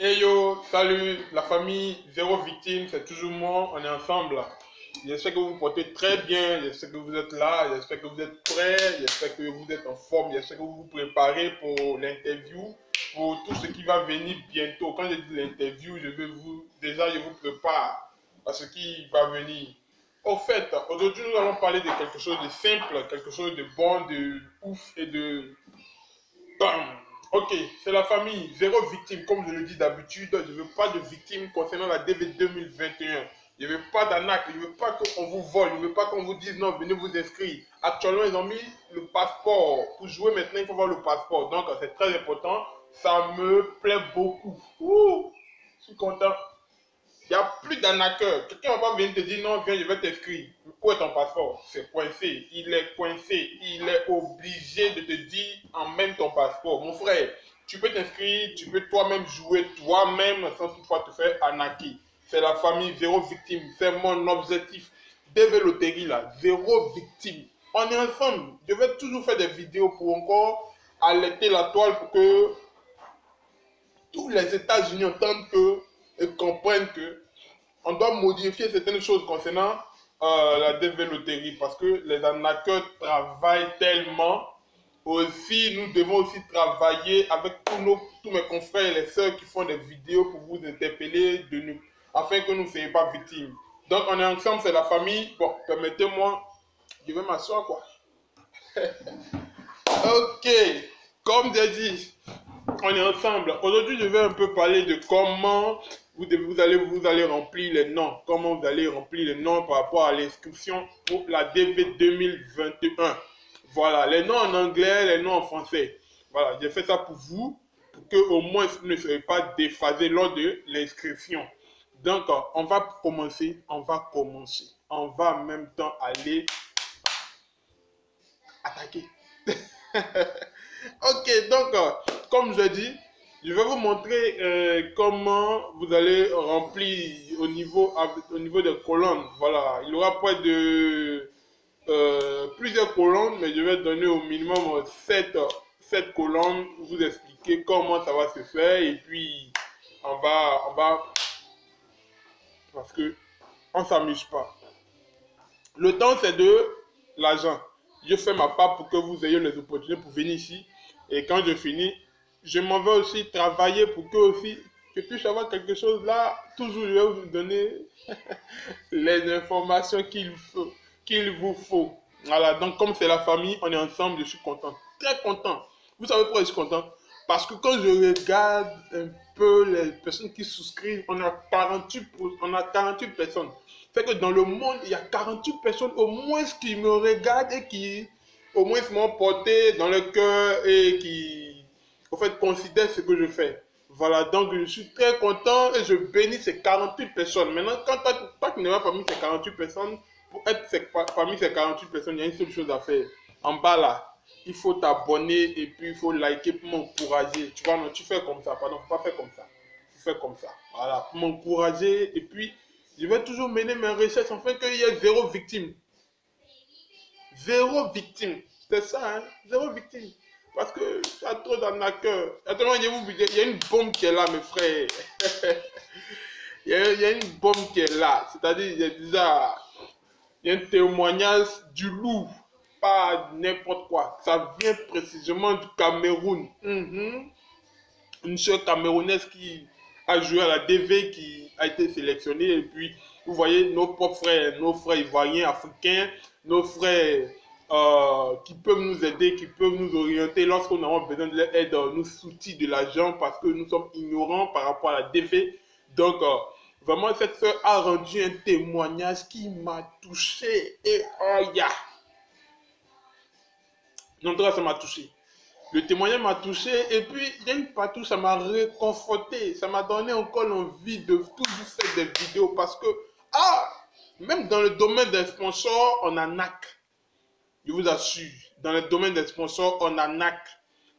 Hey yo, salut la famille, zéro victime, c'est toujours moi, on est ensemble là. J'espère que vous vous portez très bien, j'espère que vous êtes là, j'espère que vous êtes prêts, j'espère que vous êtes en forme, j'espère que vous vous préparez pour l'interview, pour tout ce qui va venir bientôt. Quand je dis l'interview, je vous prépare à ce qui va venir. Au fait, aujourd'hui nous allons parler de quelque chose de simple, quelque chose de bon, de ouf et de bam. Ok, c'est la famille, zéro victime, comme je le dis d'habitude. Je ne veux pas de victime concernant la DV 2021. Je ne veux pas d'arnaque, je ne veux pas qu'on vous vole, je ne veux pas qu'on vous dise non, venez vous inscrire. Actuellement, ils ont mis le passeport. Pour jouer maintenant, il faut avoir le passeport. Donc, c'est très important. Ça me plaît beaucoup. Ouh, je suis content. Il n'y a plus d'arnaqueur. Quelqu'un ne va pas venir te dire non, viens, je vais t'inscrire. Où est ton passeport? C'est coincé. Il est coincé. Il est obligé de te dire emmène ton passeport. Mon frère, tu peux t'inscrire, tu peux toi-même jouer toi-même sans toutefois te faire arnaquer. C'est la famille, zéro victime. C'est mon objectif. DV Loterie là, zéro victime. On est ensemble. Je vais toujours faire des vidéos pour encore alerter la toile pour que tous les États-Unis entendent que et comprennent que on doit modifier certaines choses concernant la DV Loterie parce que les arnaqueurs travaillent tellement. Aussi, nous devons aussi travailler avec tous mes confrères et les sœurs qui font des vidéos pour vous interpeller de nous, afin que nous ne soyons pas victimes. Donc, on est ensemble, c'est la famille. Bon, permettez-moi, je vais m'asseoir quoi. Ok, comme j'ai dit, on est ensemble. Aujourd'hui, je vais un peu parler de comment vous allez remplir les noms. Comment vous allez remplir les noms par rapport à l'inscription pour la DV 2021. Voilà, les noms en anglais, les noms en français. Voilà, j'ai fait ça pour vous, pour que au moins vous ne soyez pas déphasés lors de l'inscription. Donc, on va commencer. On va en même temps aller attaquer. Ok, donc, comme je dis, je vais vous montrer comment vous allez remplir au niveau des colonnes. Voilà, il y aura pas de plusieurs colonnes, mais je vais donner au minimum 7 colonnes pour vous expliquer comment ça va se faire. Et puis, on va parce que on s'amuse pas. Le temps, c'est de l'argent. Je fais ma part pour que vous ayez les opportunités pour venir ici. Et quand je finis, je m'en vais aussi travailler pour que aussi je puisse avoir quelque chose là. Toujours, je vais vous donner les informations qu'il vous faut. Voilà, donc comme c'est la famille, on est ensemble, je suis content. Très content. Vous savez pourquoi je suis content? Parce que quand je regarde un peu les personnes qui souscrivent, on a 48 personnes. Fait que dans le monde, il y a 48 personnes au moins qui me regardent et qui au moins m'ont porté dans le cœur et qui, en fait, considèrent ce que je fais. Voilà, donc je suis très content et je bénis ces 48 personnes. Maintenant, quand toi qui n'es pas parmi ces 48 personnes, pour être parmi ces 48 personnes, il y a une seule chose à faire. En bas là, il faut t'abonner et puis il faut liker pour m'encourager. Tu vois, non, tu fais comme ça. Pardon, faut pas faire comme ça. Tu fais comme ça. Voilà, pour m'encourager. Et puis, je vais toujours mener mes recherches afin qu'il y ait zéro victime. Zéro victime. C'est ça, hein? Zéro victime. Parce que il y a trop d'arnaqueurs. Attends, il y a une bombe qui est là, mes frères. Il y a une bombe qui est là. C'est-à-dire, il y a un témoignage du loup. Pas n'importe quoi. Ça vient précisément du Cameroun. Une soeur camerounaise qui a joué à la DV, qui a été sélectionnée. Et puis, vous voyez, nos frères ivoiriens, africains, nos frères qui peuvent nous aider, qui peuvent nous orienter lorsqu'on a besoin de leur aide, nous soutient de l'argent parce que nous sommes ignorants par rapport à la DV. Donc, vraiment, cette soeur a rendu un témoignage qui m'a touché. Et oh, yeah. Non, ça m'a touché. Le témoignage m'a touché et puis d'une partout ça m'a réconforté, ça m'a donné encore l'envie de toujours faire des vidéos parce que même dans le domaine des sponsors on arnaque, je vous assure, dans le domaine des sponsors on arnaque,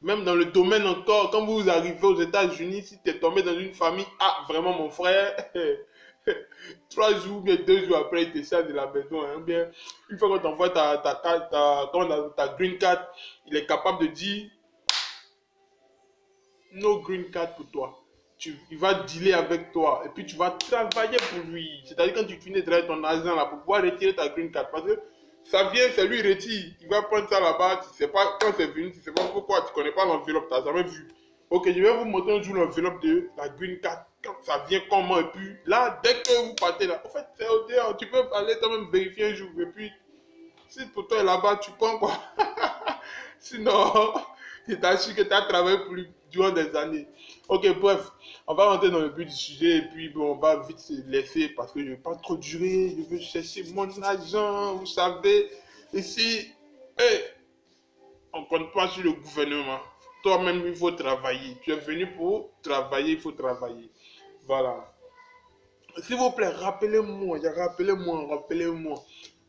même dans le domaine encore, quand vous arrivez aux États-Unis, si tu es tombé dans une famille, vraiment mon frère, 3 jours ou bien 2 jours après il te sert de la maison, hein, bien, une fois qu'on t'envoie ta green card, il est capable de dire no green card pour toi. il va dealer avec toi et puis tu vas travailler pour lui. C'est-à-dire quand tu finis de travailler ton argent là pour pouvoir retirer ta green card. Parce que ça vient, c'est lui retire. Il va prendre ça là-bas, tu sais pas quand c'est venu, tu sais pas pourquoi, tu connais pas l'enveloppe, tu n'as jamais vu. Ok, je vais vous montrer un jour l'enveloppe de la green card. Quand ça vient comment et puis là, dès que vous partez là, en fait, c'est au dehors, tu peux aller toi-même vérifier un jour et puis si pour toi là-bas, tu prends quoi. Sinon, je t'assure que tu as travaillé pour lui durant des années. Ok, bref, on va rentrer dans le but du sujet et puis bon, on va vite se laisser parce que je ne veux pas trop durer. Je veux chercher mon argent, vous savez. Ici, hey, on ne compte pas sur le gouvernement. Toi-même, il faut travailler. Tu es venu pour travailler, il faut travailler. Voilà. S'il vous plaît, rappelez-moi.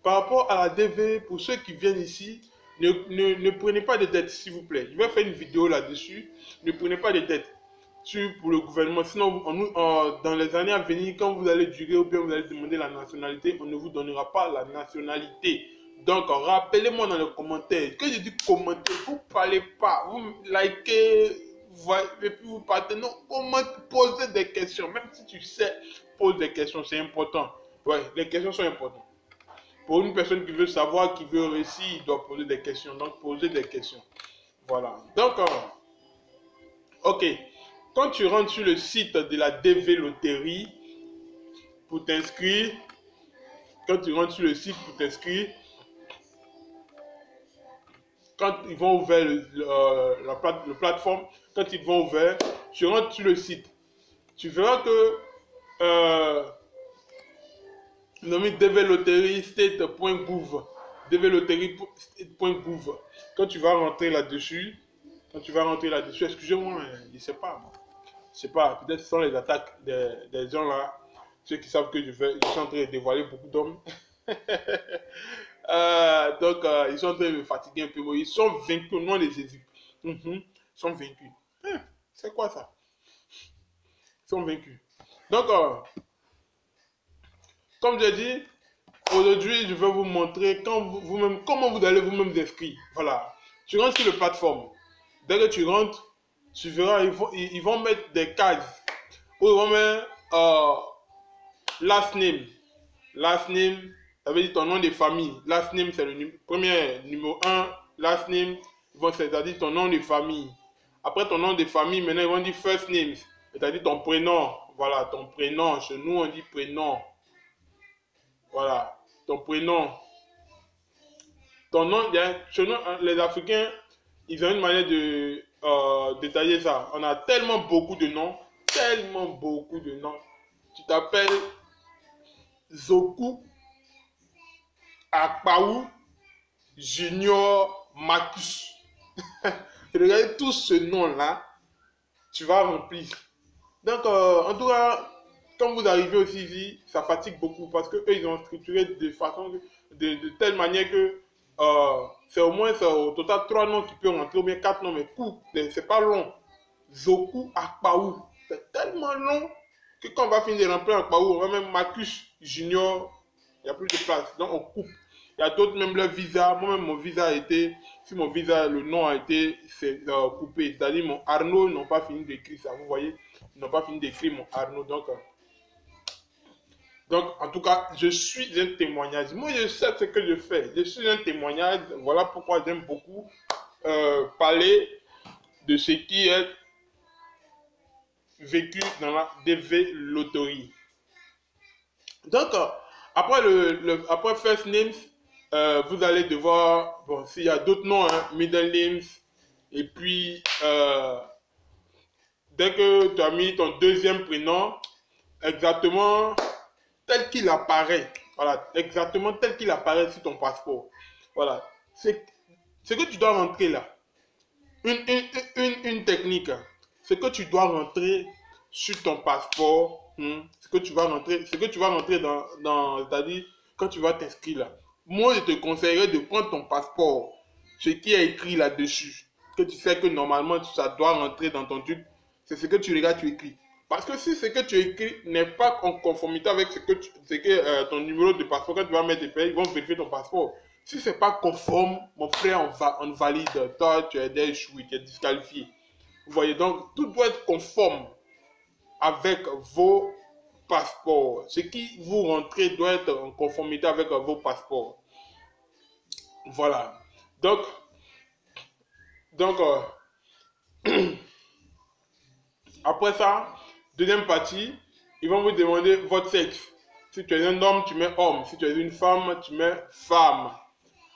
Par rapport à la DV, pour ceux qui viennent ici, ne prenez pas de dettes, s'il vous plaît. Je vais faire une vidéo là-dessus. Ne prenez pas de dettes pour le gouvernement. Sinon, dans les années à venir, quand vous allez durer ou bien vous allez demander la nationalité, on ne vous donnera pas la nationalité. Donc, rappelez-moi dans les commentaires. Quand je dis commenter, vous ne parlez pas. Vous likez, et puis vous partez. Non, posez des questions. Même si tu sais, pose des questions, c'est important. Ouais, les questions sont importantes. Pour une personne qui veut savoir, qui veut réussir, il doit poser des questions. Donc, posez des questions. Voilà. Donc, ok. Quand tu rentres sur le site de la DV Loterie pour t'inscrire, quand ils vont ouvrir le plateforme, quand ils vont ouvrir, tu rentres sur le site. Tu verras que nommé dvloteriestate.gouv, dvloterie.gouv. Quand tu vas rentrer là-dessus, excusez-moi, je sais pas, peut-être ce sont les attaques des gens là, ceux qui savent que je suis en train de dévoiler beaucoup d'hommes. Donc, ils sont en train de me fatiguer un peu. Ils sont vaincus au nom de Jésus. Ils sont vaincus. C'est quoi ça? Ils sont vaincus. Donc, comme j'ai dit, aujourd'hui, je vais vous montrer comment vous allez vous-même inscrire. Voilà. Tu rentres sur la plateforme. Dès que tu rentres, tu verras, ils vont mettre des cases. Où ils vont mettre last name. Last name, ça veut dire ton nom de famille. Last name, c'est le premier numéro 1. Last name, c'est-à-dire ton nom de famille. Après ton nom de famille, maintenant ils vont dire first name, c'est-à-dire ton prénom. Voilà, ton prénom. Chez nous, on dit prénom. Voilà, ton prénom. Ton nom, chez nous, les Africains, ils ont une manière de détailler ça. On a tellement beaucoup de noms. Tu t'appelles Zoku Akpaou Junior Marcus. Regardez tout ce nom-là, tu vas remplir. Donc, en tout cas, quand vous arrivez aussi ici, ça fatigue beaucoup parce que eux, ils ont structuré de telle manière que c'est au moins au total 3 noms qui peuvent rentrer ou bien 4 noms, mais court, c'est pas long. Zoku Akpaou, c'est tellement long que quand on va finir de remplir Akpaou, on va même Marcus Junior, il n'y a plus de place, donc on coupe. Il y a d'autres, même leur visa, moi-même mon visa a été, si mon visa, le nom a été coupé, c'est-à-dire mon Arnaud, ils n'ont pas fini d'écrire ça, vous voyez, ils n'ont pas fini d'écrire mon Arnaud, donc en tout cas, je suis un témoignage. Moi, je sais ce que je fais. Je suis un témoignage. Voilà pourquoi j'aime beaucoup parler de ce qui est vécu dans la DV Loterie. Donc, après first names, vous allez devoir, bon, s'il y a d'autres noms, hein, middle names, et puis, dès que tu as mis ton deuxième prénom, exactement tel qu'il apparaît, voilà, exactement tel qu'il apparaît sur ton passeport. Voilà, c'est ce que tu dois rentrer là. Une technique, ce que tu dois rentrer sur ton passeport, ce que tu vas rentrer dans c'est-à-dire quand tu vas t'inscrire là. Moi, je te conseillerais de prendre ton passeport, ce qui est écrit là-dessus, que tu sais que normalement ça doit rentrer dans ton truc, c'est ce que tu regardes, tu écris. Parce que si ce que tu écris n'est pas en conformité avec ce que ton numéro de passeport, quand tu vas mettre tes pays, ils vont vérifier ton passeport. Si ce n'est pas conforme, mon frère, on valide. Toi, tu es échoué, tu es disqualifié. Vous voyez, donc tout doit être conforme. avec vos passeports. Ce qui vous rentrez doit être en conformité avec vos passeports. Voilà. Donc après ça, deuxième partie, ils vont vous demander votre sexe. Si tu es un homme, tu mets homme. Si tu es une femme, tu mets femme.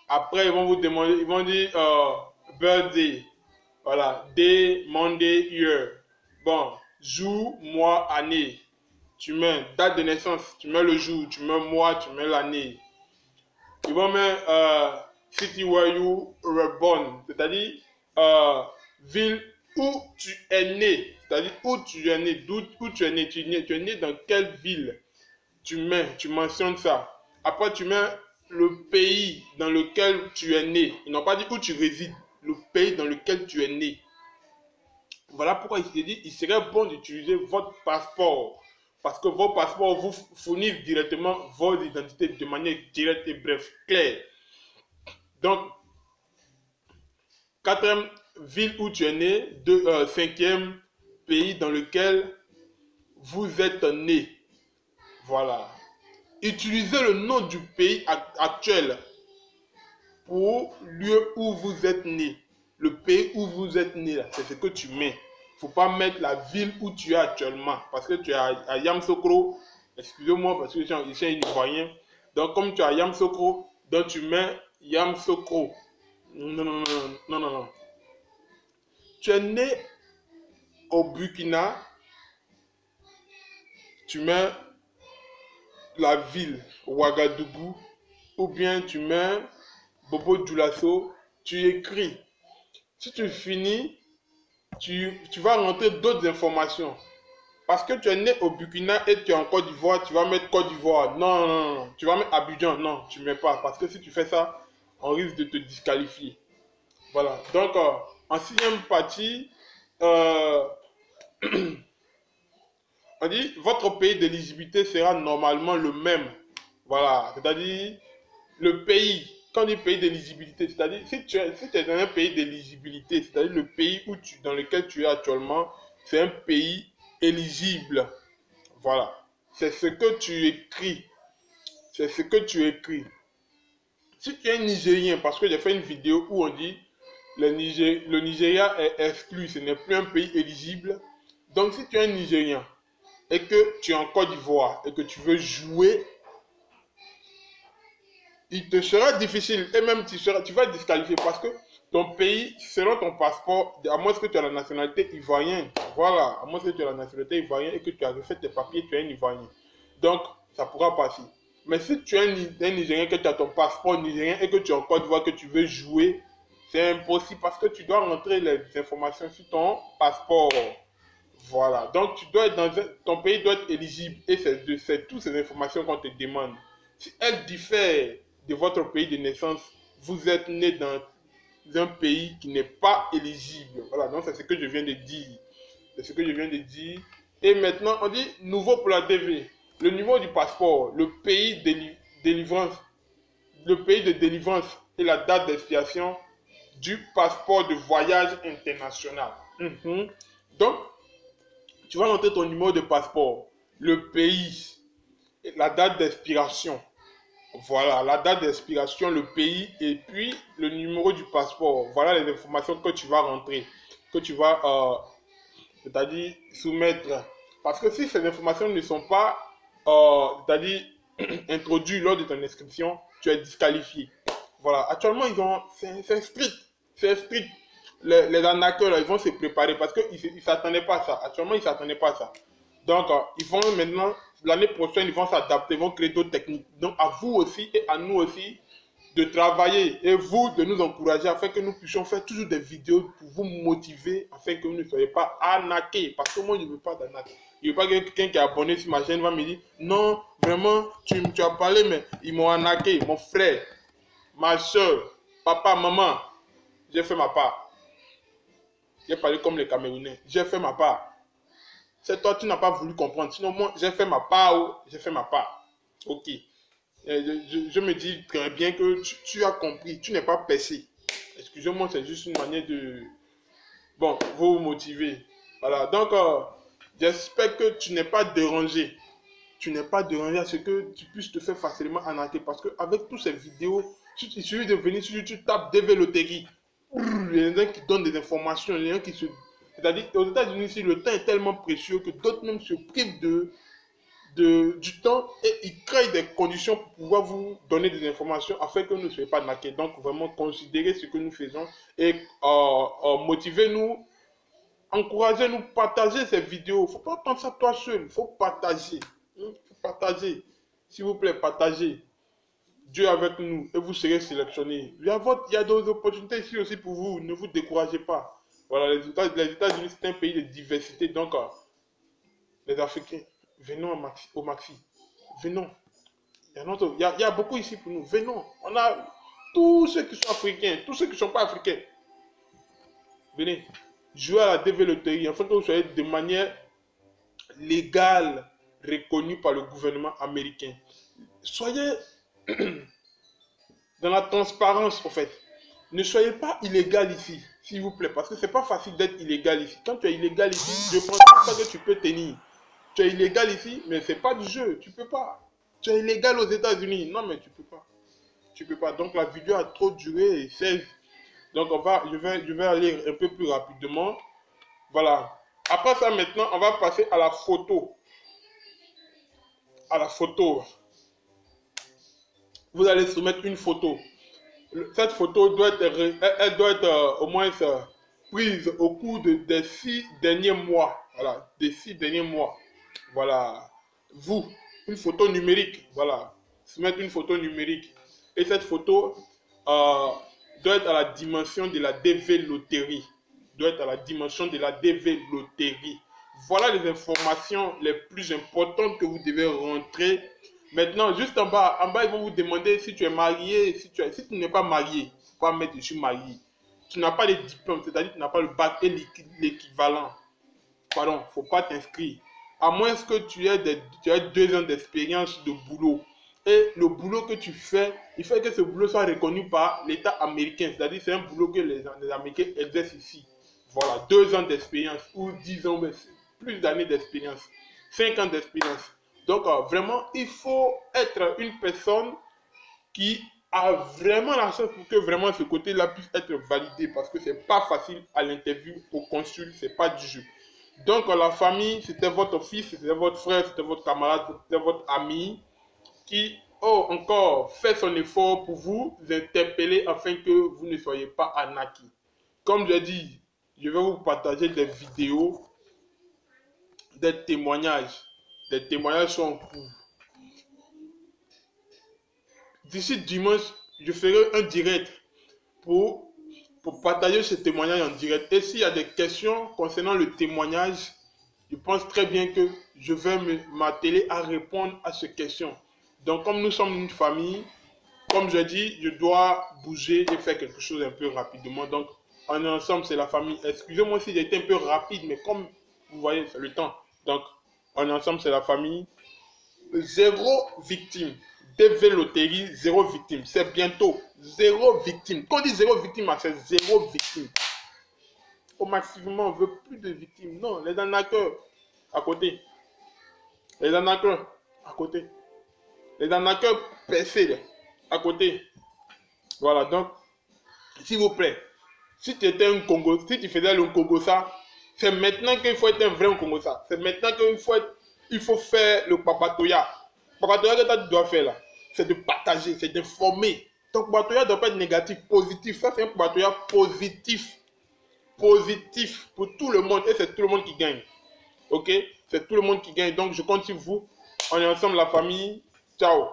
Après, ils vont vous demander, ils vont dire birthday. Voilà, day, Monday, year. Bon, jour, mois, année. Tu mets date de naissance, tu mets le jour, tu mets mois, tu mets l'année. Ils vont mettre city where you were born, c'est-à-dire ville où tu es né, c'est-à-dire où tu es né, où tu es né, tu es né dans quelle ville. Tu mentionnes ça. Après, tu mets le pays dans lequel tu es né. Ils n'ont pas dit où tu résides, le pays dans lequel tu es né. Voilà pourquoi il s'est dit il serait bon d'utiliser votre passeport. Parce que vos passeports vous fournissent directement vos identités de manière directe et bref, claire. Donc, quatrième ville où tu es né, cinquième pays dans lequel vous êtes né. Voilà. Utilisez le nom du pays actuel pour lieu où vous êtes né. Le pays où vous êtes né, c'est ce que tu mets. Il ne faut pas mettre la ville où tu es actuellement. Parce que tu es à Yamoussoukro. Excusez-moi parce que je suis un Ivoirien. Donc, comme tu es à Yamoussoukro, donc tu mets Yamoussoukro. Non. Tu es né au Burkina, tu mets la ville Ouagadougou, ou bien tu mets Bobo Dioulasso, tu écris. Si tu finis, tu vas rentrer d'autres informations. Parce que tu es né au Burkina et tu es en Côte d'Ivoire, tu vas mettre Côte d'Ivoire. Non. Tu vas mettre Abidjan. Non, tu ne mets pas. Parce que si tu fais ça, on risque de te disqualifier. Voilà. Donc, en sixième partie, on dit votre pays d'éligibilité sera normalement le même. Voilà. C'est-à-dire, le pays, quand on dit pays d'éligibilité, c'est-à-dire, si tu es dans un pays d'éligibilité, c'est-à-dire le pays dans lequel tu es actuellement, c'est un pays éligible. Voilà. C'est ce que tu écris. C'est ce que tu écris. Si tu es Nigérien, parce que j'ai fait une vidéo où on dit le Nigeria est exclu, ce n'est plus un pays éligible. Donc si tu es un Nigérien et que tu es en Côte d'Ivoire et que tu veux jouer, il te sera difficile et même tu vas disqualifier parce que ton pays, selon ton passeport, à moins que tu as la nationalité ivoirienne, voilà, à moins que tu as la nationalité ivoirienne et que tu as refait tes papiers, tu es un Ivoirien. Donc, ça pourra passer. Mais si tu es un Nigérien, que tu as ton passeport nigérien et que tu es en Côte d'Ivoire, que tu veux jouer, c'est impossible parce que tu dois rentrer les informations sur ton passeport. Voilà. Donc, tu dois être ton pays doit être éligible et c'est toutes ces informations qu'on te demande. Si elles diffèrent de votre pays de naissance, vous êtes né dans un pays qui n'est pas éligible. Voilà, donc c'est ce que je viens de dire. C'est ce que je viens de dire. Et maintenant, on dit nouveau pour la DV. Le niveau du passeport, le pays de délivrance et la date d'expiration du passeport de voyage international. Donc, tu vas noter ton numéro de passeport, le pays, la date d'expiration. Voilà, la date d'expiration, le pays et puis le numéro du passeport. Voilà les informations que tu vas rentrer, que tu vas, c'est-à-dire soumettre. Parce que si ces informations ne sont pas, c'est-à-dire introduites lors de ton inscription, tu es disqualifié. Voilà, actuellement, c'est strict, c'est strict. Les arnaqueurs, là, ils vont se préparer parce qu'ils ne s'attendaient pas à ça. Actuellement, ils ne s'attendaient pas à ça. Donc, ils vont maintenant, l'année prochaine, ils vont s'adapter, ils vont créer d'autres techniques. Donc, à vous aussi et à nous aussi de travailler et vous de nous encourager afin que nous puissions faire toujours des vidéos pour vous motiver afin que vous ne soyez pas arnaqués. Parce que moi, je ne veux pas d'arnaque. Je ne veux pas que quelqu'un qui est abonné sur ma chaîne va me dire non, vraiment, tu as parlé, mais ils m'ont arnaqué. Mon frère, ma soeur, papa, maman, j'ai fait ma part. J'ai parlé comme les Camerounais. J'ai fait ma part. C'est toi, tu n'as pas voulu comprendre. Sinon, moi, j'ai fait ma part. J'ai fait ma part. Ok. Je me dis très bien que tu as compris. Tu n'es pas percé. Excusez-moi, c'est juste une manière de... Bon, vous motiver. Voilà. Donc, J'espère que tu n'es pas dérangé. Tu n'es pas dérangé à ce que tu puisses te faire facilement arnaquer. Parce qu'avec toutes ces vidéos, il suffit de venir sur YouTube, tu tapes DV Loterie. Il y en a qui donnent des informations, il y en a qui se... C'est-à-dire aux États-Unis, ici, le temps est tellement précieux que d'autres même se privent du temps et ils créent des conditions pour pouvoir vous donner des informations afin que vous ne soyez pas arnaqués. Donc, vraiment, considérez ce que nous faisons et motivez-nous, encouragez-nous, partagez ces vidéos. Il ne faut pas prendre ça toi seul, il faut partager. Il faut partager. S'il vous plaît, partagez. Dieu avec nous et vous serez sélectionnés. Il y a d'autres opportunités ici aussi pour vous. Ne vous découragez pas. Voilà, les États-Unis, c'est un pays de diversité. Donc, les Africains, venons au Maxi. Venons. Il y a beaucoup ici pour nous. Venons. On a tous ceux qui sont africains, tous ceux qui ne sont pas africains. Venez. Jouez à la DV Loterie afin que vous soyez de manière légale reconnue par le gouvernement américain. Soyez dans la transparence, en fait. Ne soyez pas illégal ici, s'il vous plaît, parce que c'est pas facile d'être illégal ici. Quand tu es illégal ici, je ne pense pas que tu peux tenir. Tu es illégal ici, mais c'est pas du jeu, tu peux pas. Tu es illégal aux États-Unis, non mais tu peux pas. Tu peux pas. Donc la vidéo a trop duré, 16. Donc je vais aller un peu plus rapidement. Voilà. Après ça, maintenant, on va passer à la photo. À la photo. Vous allez soumettre une photo. Cette photo doit être au moins prise au cours des 6 derniers mois. Voilà, des 6 derniers mois. Voilà. Vous, une photo numérique. Voilà. Soumettre une photo numérique. Et cette photo doit être à la dimension de la DV Loterie. Doit être à la dimension de la DV Loterie. Voilà les informations les plus importantes que vous devez rentrer. Maintenant, juste en bas, ils vont vous demander si tu es marié, si tu n'es pas marié, il ne faut pas mettre je suis marié. Tu n'as pas les diplômes, c'est-à-dire que tu n'as pas le bac et l'équivalent. Pardon, il ne faut pas t'inscrire. À moins que tu aies 2 ans d'expérience de boulot. Et le boulot que tu fais, il faut que ce boulot soit reconnu par l'État américain. C'est-à-dire que c'est un boulot que les Américains exercent ici. Voilà, 2 ans d'expérience ou 10 ans, plus d'années d'expérience. 5 ans d'expérience. Donc, vraiment, il faut être une personne qui a vraiment la chance pour que vraiment ce côté-là puisse être validé parce que c'est pas facile à l'interview, au consul, c'est pas du jeu. Donc, la famille, c'était votre fils, c'était votre frère, c'était votre camarade, c'était votre ami qui, encore, fait son effort pour vous interpeller afin que vous ne soyez pas arnaqués. Comme je dis, je vais vous partager des vidéos, des témoignages. Des témoignages sont en cours. D'ici dimanche, je ferai un direct pour partager ce témoignage en direct. Et s'il y a des questions concernant le témoignage, je pense très bien que je vais m'atteler à répondre à ces questions. Donc, comme nous sommes une famille, comme je dis, je dois bouger et faire quelque chose un peu rapidement. Donc, on est ensemble, c'est la famille. Excusez-moi si j'ai été un peu rapide, mais comme vous voyez, c'est le temps. Donc, on est ensemble, c'est la famille. 0 victime. DV Loterie, 0 victime. C'est bientôt 0 victime. Quand on dit 0 victime, c'est 0 victime. Au maximum, on ne veut plus de victimes. Non, les arnaqueurs à côté. Les arnaqueurs à côté. Les arnaqueurs percés à côté. Voilà, donc, s'il vous plaît, si tu étais un Congo, si tu faisais le Congo ça, c'est maintenant qu'il faut être un vrai Congo ça. C'est maintenant qu'il faut faire le papatoya. Le papatoya que tu dois faire là, c'est de partager, c'est d'informer. Donc, papatoya ne doit pas être négatif, positif. Ça, c'est un papatoya positif. Positif pour tout le monde. Et c'est tout le monde qui gagne. Ok? C'est tout le monde qui gagne. Donc, je compte sur vous. On est ensemble, la famille. Ciao.